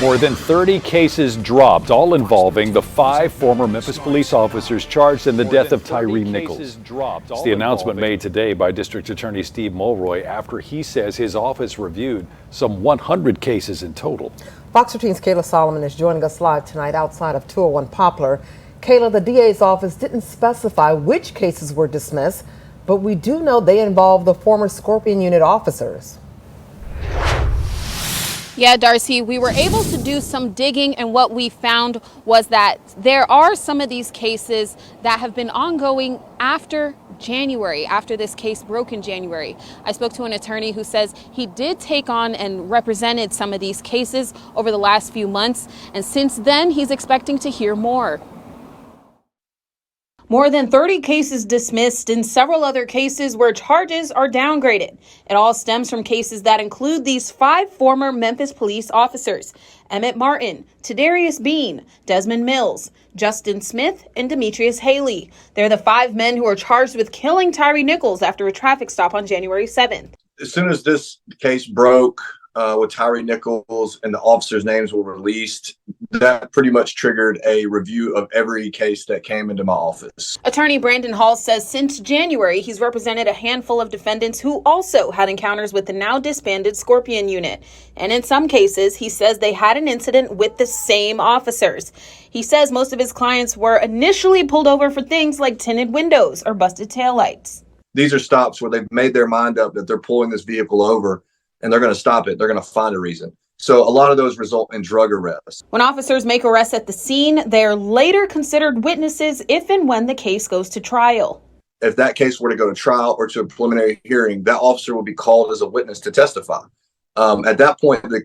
More than 30 cases dropped, all involving the 5 former Memphis police officers charged in the death of Tyre Nichols. It's the announcement made today by District Attorney Steve Mulroy after he says his office reviewed some 100 cases in total. Fox 13's Kayla Solomon is joining us live tonight outside of 201 Poplar. Kayla, the DA's office didn't specify which cases were dismissed, but we do know they involve the former Scorpion Unit officers. Yeah, Darcy, we were able to do some digging, and what we found was that there are some of these cases that have been ongoing after January, after this case broke in January. I spoke to an attorney who says he did take on and represented some of these cases over the last few months, and since then he's expecting to hear more. More than 30 cases dismissed and several other cases where charges are downgraded. It all stems from cases that include these 5 former Memphis police officers: Emmett Martin, Tadarius Bean, Desmond Mills, Justin Smith, and Demetrius Haley. They're the 5 men who are charged with killing Tyre Nichols after a traffic stop on January 7th. As soon as this case broke with Tyre Nichols and the officers' names were released, that pretty much triggered a review of every case that came into my office. Attorney Brandon Hall says since January, he's represented a handful of defendants who also had encounters with the now disbanded Scorpion Unit. And in some cases, he says they had an incident with the same officers. He says most of his clients were initially pulled over for things like tinted windows or busted taillights. These are stops where they've made their mind up that they're pulling this vehicle over and they're going to stop it. They're going to find a reason. So a lot of those result in drug arrests. When officers make arrests at the scene, they are later considered witnesses if and when the case goes to trial. If that case were to go to trial or to a preliminary hearing, that officer will be called as a witness to testify. At that point, the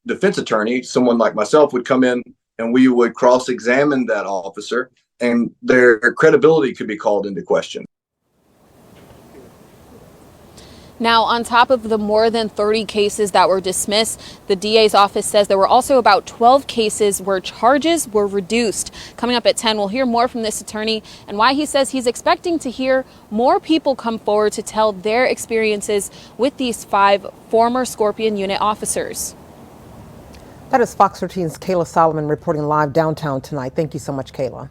defense attorney, someone like myself, would come in and we would cross-examine that officer, and their credibility could be called into question. Now, on top of the more than 30 cases that were dismissed, the DA's office says there were also about 12 cases where charges were reduced. Coming up at 10, we'll hear more from this attorney and why he says he's expecting to hear more people come forward to tell their experiences with these 5 former Scorpion Unit officers. That is Fox 13's Kayla Solomon reporting live downtown tonight. Thank you so much, Kayla.